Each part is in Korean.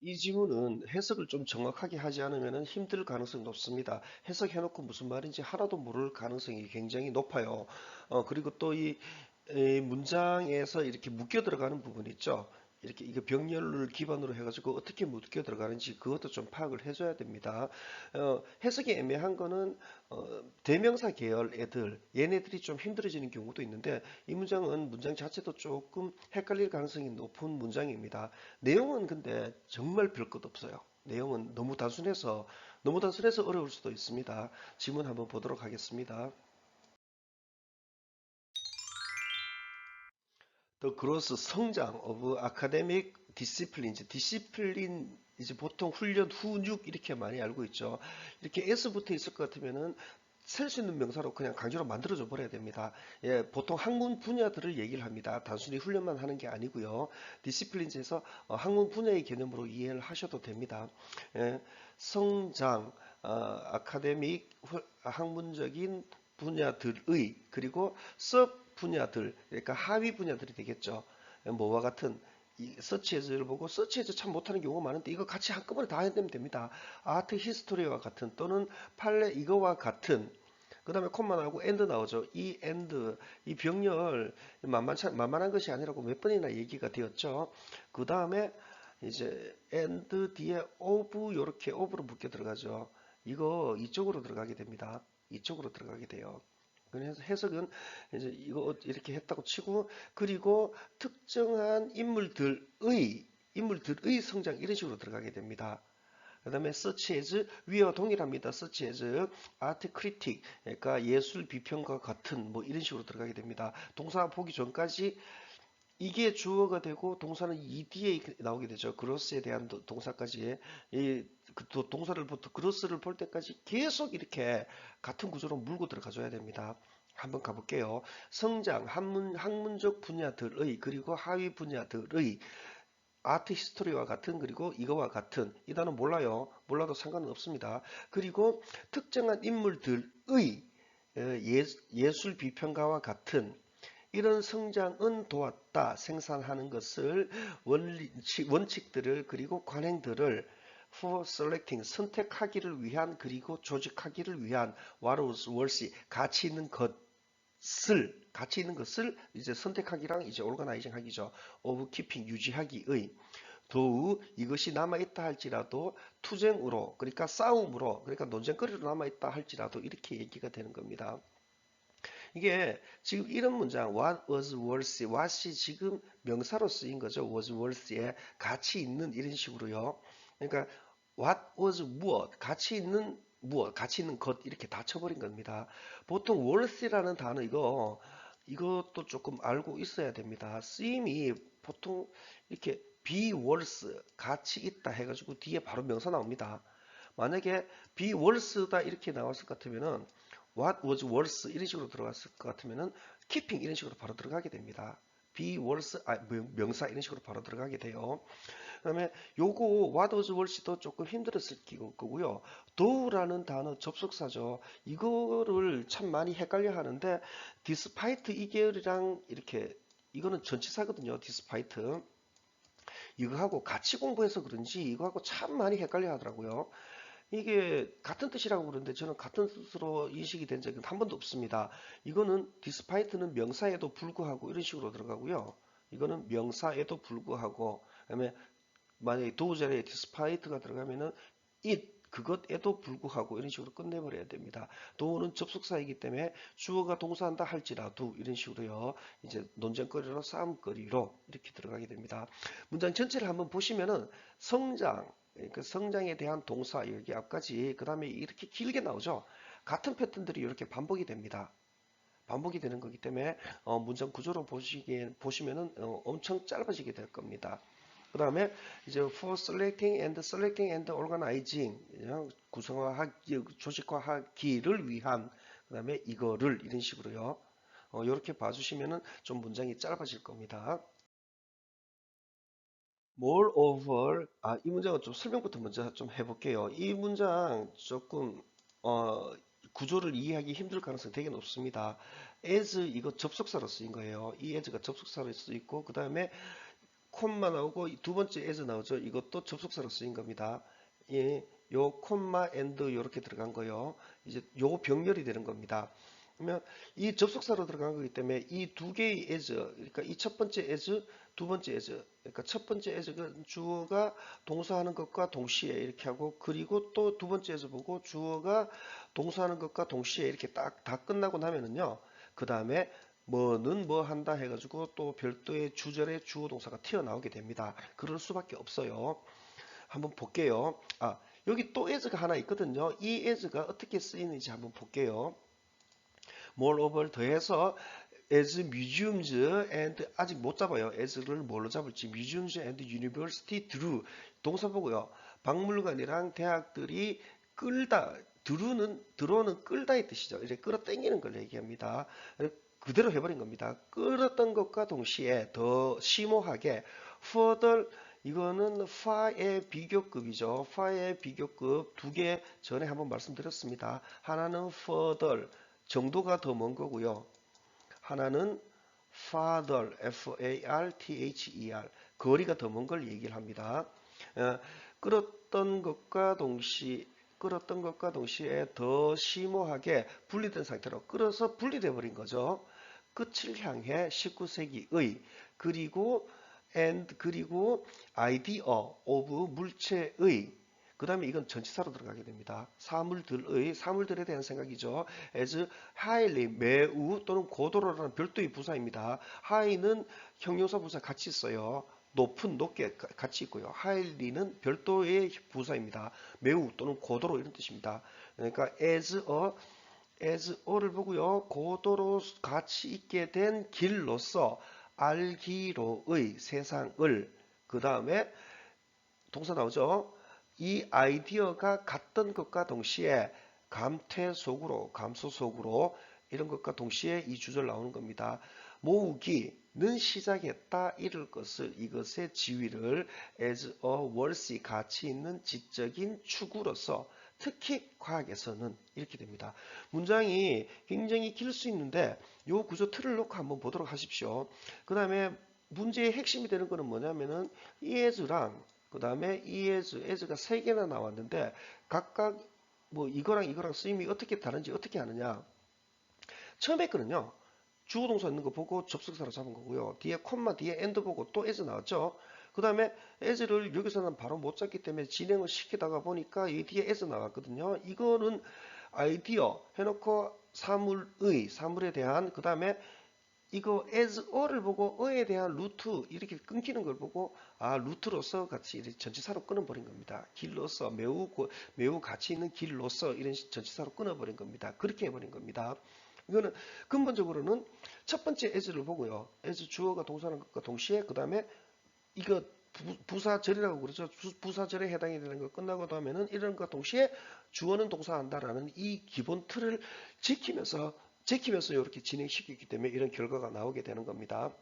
이 지문은 해석을 좀 정확하게 하지 않으면 힘들 가능성이 높습니다. 해석해놓고 무슨 말인지 하나도 모를 가능성이 굉장히 높아요. 그리고 또 이 문장에서 이렇게 묶여 들어가는 부분 있죠. 이렇게 이거 병렬을 기반으로 해가지고 어떻게 묶여 들어가는지 그것도 좀 파악을 해줘야 됩니다. 해석이 애매한 거는 대명사 계열 애들 얘네들이 좀 힘들어지는 경우도 있는데 이 문장은 문장 자체도 조금 헷갈릴 가능성이 높은 문장입니다. 내용은 근데 정말 별 것 없어요. 내용은 너무 단순해서 어려울 수도 있습니다. 지문 한번 보도록 하겠습니다. The growth 성장 of academic disciplines. 디시플린 이제 보통 훈련, 훈육 이렇게 많이 알고 있죠. 이렇게 S 붙어 있을 것 같으면은 셀 수 있는 명사로 그냥 강제로 만들어줘 버려야 됩니다. 예, 보통 학문 분야들을 얘기를 합니다. 단순히 훈련만 하는 게 아니고요. 디시플린즈에서 학문 분야의 개념으로 이해를 하셔도 됩니다. 예, 성장, 아카데믹, 학문적인 분야들의 그리고 섭 분야들, 그러니까 하위 분야들이 되겠죠. 뭐와 같은 이 서치에즈를 보고 서치에즈 참 못하는 경우가 많은데 이거 같이 한꺼번에 다 해내면 됩니다. 아트 히스토리와 같은 또는 판례 이거와 같은 그 다음에 콤마 나오고 엔드 나오죠. 이 엔드, 이 병렬 만만한 것이 아니라고 몇 번이나 얘기가 되었죠. 그 다음에 이제 엔드 뒤에 오브 요렇게 오브로 묶여 들어가죠. 이거 이쪽으로 들어가게 됩니다. 이쪽으로 들어가게 돼요. 그래서 해석은 이제 이거 이렇게 했다고 치고 그리고 특정한 인물들의 성장 이런 식으로 들어가게 됩니다. 그 다음에 such as 위와 동일합니다. such as art critic 그러니까 예술 비평가 같은 뭐 이런 식으로 들어가게 됩니다. 동사 보기 전까지 이게 주어가 되고 동사는 이 뒤에 나오게 되죠. 그로스에 대한 동사까지 동사를 그로스를 볼 때까지 계속 이렇게 같은 구조로 물고 들어가줘야 됩니다. 한번 가볼게요. 성장, 학문적 분야들의 그리고 하위 분야들의 아트 히스토리와 같은 그리고 이거와 같은 이 단어 몰라요. 몰라도 상관은 없습니다. 그리고 특정한 인물들의 예술 비평가와 같은 이런 성장은 도왔다. 생산하는 것을 원칙들을 그리고 관행들을 for selecting 선택하기를 위한 그리고 조직하기를 위한 what was worthy 가치 있는 것을 이제 선택하기랑 이제 organizing 하기죠. of keeping 유지하기의 더욱 이것이 남아있다 할지라도 투쟁으로 그러니까 싸움으로 그러니까 논쟁거리로 남아있다 할지라도 이렇게 얘기가 되는 겁니다. 이게 지금 이런 문장 what was worthy what이 지금 명사로 쓰인 거죠. was worthy에 가치 있는 이런 식으로요. 그러니까 what was 무엇 가치 있는 것 이렇게 다 쳐버린 겁니다. 보통 worthy라는 단어 이것도 조금 알고 있어야 됩니다. 쓰임이 보통 이렇게 be worth 가치 있다 해가지고 뒤에 바로 명사 나옵니다. 만약에 be worth다 이렇게 나왔을 것 같으면은 what was worth 이런 식으로 들어갔을 것 같으면은 keeping 이런 식으로 바로 들어가게 됩니다. be worth 명사 이런 식으로 바로 들어가게 돼요. 그다음에 요거 what was worth도 조금 힘들었을 거고요. do라는 단어 접속사죠. 이거를 참 많이 헷갈려 하는데 despite 이 계열이랑 이렇게 이거는 전치사거든요. despite 이거하고 같이 공부해서 그런지 이거하고 참 많이 헷갈려 하더라고요. 이게 같은 뜻이라고 그러는데 저는 같은 뜻으로 인식이 된 적은 한 번도 없습니다. 이거는 despite는 명사에도 불구하고 이런 식으로 들어가고요. 이거는 명사에도 불구하고 그다음에 만약에 도우 자리에 despite가 들어가면은 그것에도 불구하고 이런 식으로 끝내버려야 됩니다. 도우는 접속사이기 때문에 주어가 동사한다 할지라도 이런 식으로요. 이제 논쟁거리로 싸움거리로 이렇게 들어가게 됩니다. 문장 전체를 한번 보시면은 성장 그 성장에 대한 동사 여기 앞까지 그 다음에 이렇게 길게 나오죠. 같은 패턴들이 이렇게 반복이 됩니다. 반복이 되는 거기 때문에 문장 구조로 보시면은 엄청 짧아지게 될 겁니다. 그 다음에 이제 for selecting and organizing 구성화하기 조직화하기를 위한 그 다음에 이거를 이런 식으로요. 이렇게 봐주시면은 좀 문장이 짧아질 겁니다. Moreover, 이 문장은 좀 설명부터 먼저 좀 해볼게요. 이 문장 조금 구조를 이해하기 힘들 가능성이 되게 높습니다. as 이거 접속사로 쓰인 거예요. 이 as가 접속사로 쓰였고 그 다음에 콤마 나오고 두 번째 as 나오죠. 이것도 접속사로 쓰인 겁니다. 예, 요 콤마 and 이렇게 들어간 거요. 이제 요 병렬이 되는 겁니다. 그러면 이 접속사로 들어간 거기 때문에 이 두 개의 as, 그러니까 이 첫 번째 as, 두 번째 as, 그러니까 첫 번째 as가 주어가 동사하는 것과 동시에 이렇게 하고, 그리고 또 두 번째 as 보고 주어가 동사하는 것과 동시에 이렇게 딱 다 끝나고 나면은요, 그 다음에 뭐는 뭐 한다 해가지고 또 별도의 주절의 주어 동사가 튀어나오게 됩니다. 그럴 수밖에 없어요. 한번 볼게요. 여기 또 as가 하나 있거든요. 이 as가 어떻게 쓰이는지 한번 볼게요. moreover 더해서 as museums and, 아직 못 잡아요. as를 뭘로 잡을지. museums and university through 동사 보고요. 박물관이랑 대학들이 끌다, 들어오는 끌다의 뜻이죠. 이제 끌어당기는 걸 얘기합니다. 그대로 해버린 겁니다. 끌었던 것과 동시에 더 심오하게 further, 이거는 far의 비교급이죠. far의 비교급 두 개 전에 한번 말씀드렸습니다. 하나는 further, 정도가 더 먼 거고요. 하나는 farther, f-a-r-t-h-e-r, 거리가 더 먼 걸 얘기를 합니다. 끌었던 것과 동시에 더 심오하게 분리된 상태로 끌어서 분리돼 버린 거죠. 끝을 향해 19세기의, 그리고 idea of 물체의, 그 다음에 이건 전치사로 들어가게 됩니다. 사물들에 대한 생각이죠. as highly, 매우 또는 고도로라는 별도의 부사입니다. high는 형용사 부사 같이 있어요. 높게 같이 있고요. highly는 별도의 부사입니다. 매우 또는 고도로 이런 뜻입니다. 그러니까 as를 보고요. 고도로 가치 있게 된 길로서 알기로의 세상을, 그 다음에 동사 나오죠. 이 아이디어가 같던 것과 동시에 감소 속으로 이런 것과 동시에 이 주절 나오는 겁니다. 모으기는 시작했다, 이룰 것을, 이것의 지위를 as a worthy, 가치 있는 지적인 추구로서, 특히 과학에서는 이렇게 됩니다. 문장이 굉장히 길 수 있는데 이 구조 틀을 놓고 한번 보도록 하십시오. 그 다음에 문제의 핵심이 되는 것은 뭐냐면은 as랑 그 다음에 as가 3개나 나왔는데 각각 뭐 이거랑 쓰임이 어떻게 다른지 어떻게 하느냐. 처음에 거는요, 주어 동사 있는 거 보고 접속사로 잡은 거고요. 뒤에 콤마 뒤에 and 보고 또 as 나왔죠. 그 다음에 as를 여기서는 바로 못 잡기 때문에 진행을 시키다가 보니까 이 뒤에 as 나왔거든요. 이거는 아이디어 해놓고 사물에 대한, 그 다음에 이거 as a를 보고 어에 대한 루트 이렇게 끊기는 걸 보고 루트로서 같이 이렇게 전치사로 끊어버린 겁니다. 길로서, 매우 가치 있는 길로서, 이런 전치사로 끊어버린 겁니다. 그렇게 해버린 겁니다. 이거는 근본적으로는 첫 번째 as를 보고요. as 주어가 동사하는 것과 동시에 그 다음에 이거 부사절이라고 그러죠. 부사절에 해당이 되는 거 끝나고 나면은 이런 것과 동시에 주어는 동사한다라는 이 기본 틀을 지키면서 이렇게 진행시키기 때문에 이런 결과가 나오게 되는 겁니다.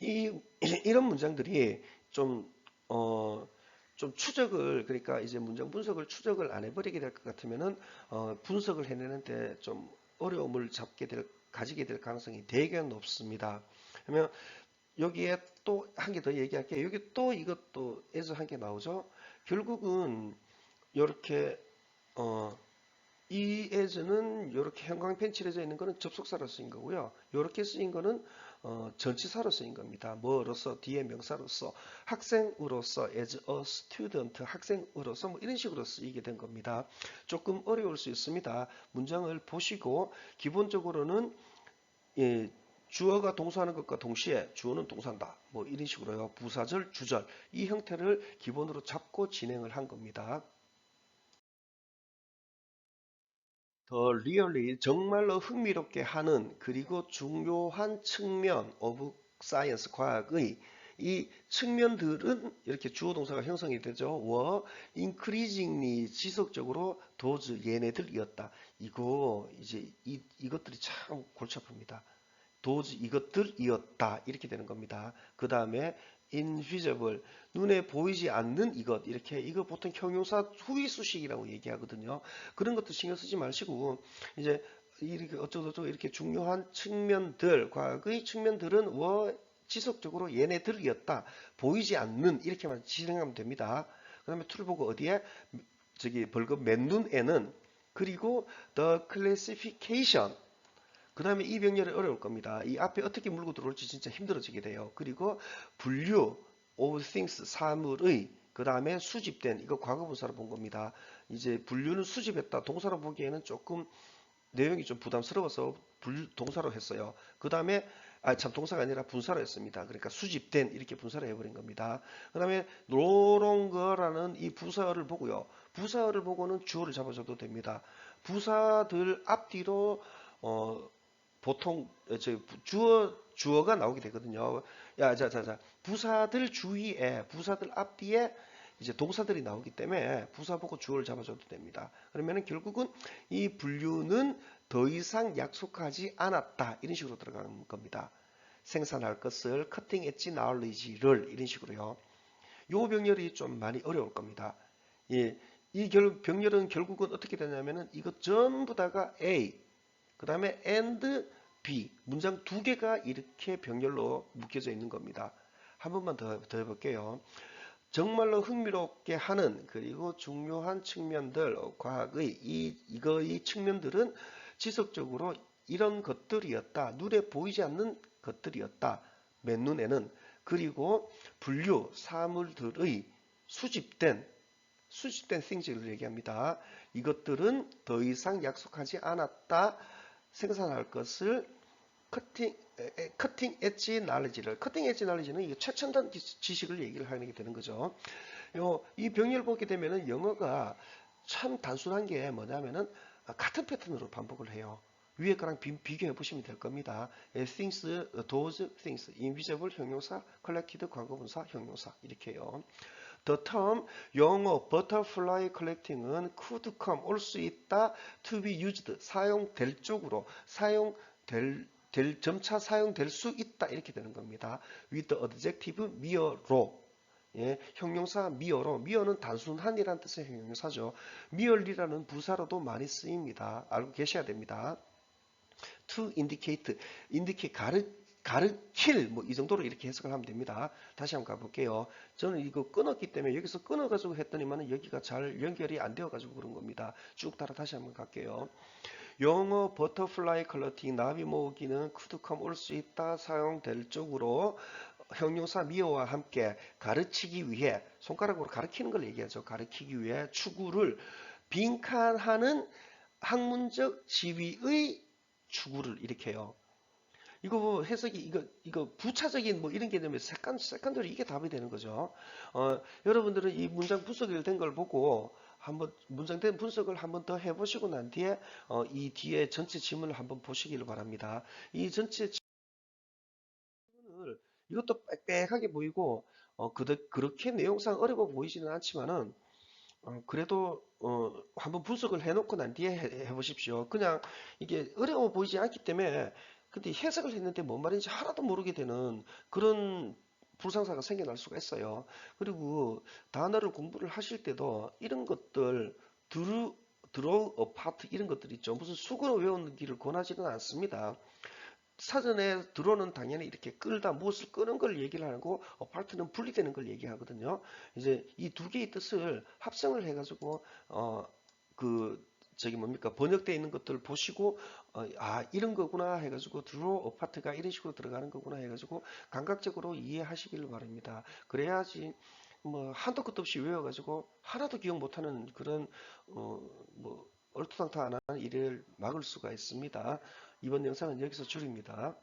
이런 문장들이 좀 추적을, 그러니까 이제 문장 분석을 추적을 안 해버리게 될 것 같으면은 분석을 해내는데 좀 어려움을 가지게 될 가능성이 되게 높습니다. 그러면 여기에 또 한 개 더 얘기할게요. 여기 또 이것도 as 한 개 나오죠. 결국은 이렇게 이 as는 이렇게 형광펜 칠해져 있는 거는 접속사로 쓰인 거고요. 이렇게 쓰인 거는 전치사로 쓰인 겁니다. 뭐로서, 뒤에 명사로서, 학생으로서, as a student, 학생으로서 뭐 이런 식으로 쓰이게 된 겁니다. 조금 어려울 수 있습니다. 문장을 보시고 기본적으로는 주어가 동사하는 것과 동시에 주어는 동사한다, 뭐 이런 식으로요. 부사절, 주절 이 형태를 기본으로 잡고 진행을 한 겁니다. 더 리얼리, 정말로 흥미롭게 하는, 그리고 중요한 측면 of science, 과학의 이 측면들은 이렇게 주어 동사가 형성이 되죠. were increasingly, 지속적으로 those, 얘네들이었다. 이것들이 참 골치 아픕니다. those, 이것들이었다, 이렇게 되는 겁니다. 그 다음에 invisible, 눈에 보이지 않는 이것, 이거 보통 형용사 후위 수식이라고 얘기하거든요. 그런 것도 신경 쓰지 마시고 이제 이렇게 어쩌고저쩌고 이렇게 중요한 측면들, 과학의 측면들은 지속적으로 얘네들이었다. 보이지 않는 이렇게만 진행하면 됩니다. 그 다음에 툴 보고 어디에 저기 벌금 맨눈에는 그리고 the classification 그 다음에 이 병렬이 어려울 겁니다. 이 앞에 어떻게 물고 들어올지 진짜 힘들어지게 돼요. 그리고 분류 of things 사물의 그 다음에 수집된 이거 과거분사로 본 겁니다. 이제 분류는 수집했다. 동사로 보기에는 조금 내용이 좀 부담스러워서 동사로 했어요. 그 다음에 참 동사가 아니라 분사로 했습니다. 그러니까 수집된 이렇게 분사를 해버린 겁니다. 그 다음에 노롱거라는 이 부사어를 보고요. 부사어를 보고는 주어를 잡아줘도 됩니다. 부사들 앞뒤로 보통 주어가 나오게 되거든요. 자 부사들 주위에 부사들 앞뒤에 이제 동사들이 나오기 때문에 부사 보고 주어를 잡아줘도 됩니다. 그러면은 결국은 이 분류는 더 이상 약속하지 않았다. 이런 식으로 들어가는 겁니다. 생산할 것을 cutting edge knowledge를 이런 식으로요. 요 병렬이 좀 많이 어려울 겁니다. 예, 이 병렬은 결국은 어떻게 되냐면은 이것 전부 다가 A, 그 다음에 and B 문장 두 개가 이렇게 병렬로 묶여져 있는 겁니다. 한 번만 더 해볼게요. 정말로 흥미롭게 하는 그리고 중요한 측면들 과학의 이거의 측면들은 지속적으로 이런 것들이었다. 눈에 보이지 않는 것들이었다. 맨눈에는 그리고 분류 사물들의 수집된 things를 얘기합니다. 이것들은 더 이상 약속하지 않았다. 생산할 것을 커팅 엣지 knowledge를 커팅 엣지 knowledge는 이게 최첨단 지식을 얘기를 하게 되는 거죠. 이 병렬 보게 되면은 영어가 참 단순한 게 뭐냐면은 같은 패턴으로 반복을 해요. 위에 거랑 비교해 보시면 될 겁니다. things, those things, invisible 형용사, collected 과거분사, 형용사 이렇게요. The term 영어 butterfly collecting은 could come 올 수 있다 to be used 사용될 쪽으로 점차 사용될 수 있다 이렇게 되는 겁니다. with the adjective mere로 예, 형용사 미어로 미어는 단순한이라는 뜻의 형용사죠. merely라는 부사로도 많이 쓰입니다. 알고 계셔야 됩니다. to indicate 가르칠 뭐 이 정도로 이렇게 해석을 하면 됩니다. 다시 한번 가볼게요. 저는 이거 끊었기 때문에 여기서 끊어가지고 했더니만 여기가 잘 연결이 안 되어가지고 그런 겁니다. 쭉 따라 다시 한번 갈게요. 영어 버터플라이 컬러팅 나비 모으기는 쿠드컴 올 수 있다 사용될 쪽으로 형용사 미어와 함께 가르치기 위해 손가락으로 가르치는 걸 얘기하죠. 가르치기 위해 추구를 빈칸하는 학문적 지위의 추구를 일으켜요. 이거 뭐 해석이 이거 부차적인 뭐 이런 개념의 세컨더리 이게 답이 되는 거죠. 여러분들은 이 문장 분석이 된 걸 보고 한번 문장된 분석을 한번 더 해보시고 난 뒤에 이 뒤에 전체 지문을 한번 보시기를 바랍니다. 이 전체 지문을 이것도 빽빽하게 보이고 그렇게 내용상 어려워 보이지는 않지만은 그래도 한번 분석을 해놓고 난 뒤에 해보십시오. 그냥 이게 어려워 보이지 않기 때문에 근데 해석을 했는데 뭔 말인지 하나도 모르게 되는 그런 불상사가 생겨날 수가 있어요. 그리고 단어를 공부를 하실 때도 이런 것들 draw apart 이런 것들 있죠. 무슨 수그러 외우기를 권하지는 않습니다. 사전에 드론은 당연히 이렇게 끌다 무엇을 끄는 걸 얘기를 하고 apart는 분리되는 걸 얘기하거든요. 이제 이 두 개의 뜻을 합성을 해가지고 그 저기 뭡니까 번역되어 있는 것들을 보시고 이런 거구나 해가지고 draw apart가 이런 식으로 들어가는 거구나 해가지고 감각적으로 이해하시길 바랍니다. 그래야지 뭐 한도 끝도 없이 외워가지고 하나도 기억 못하는 그런 뭐 얼토당토 안 하는 일을 막을 수가 있습니다. 이번 영상은 여기서 줄입니다.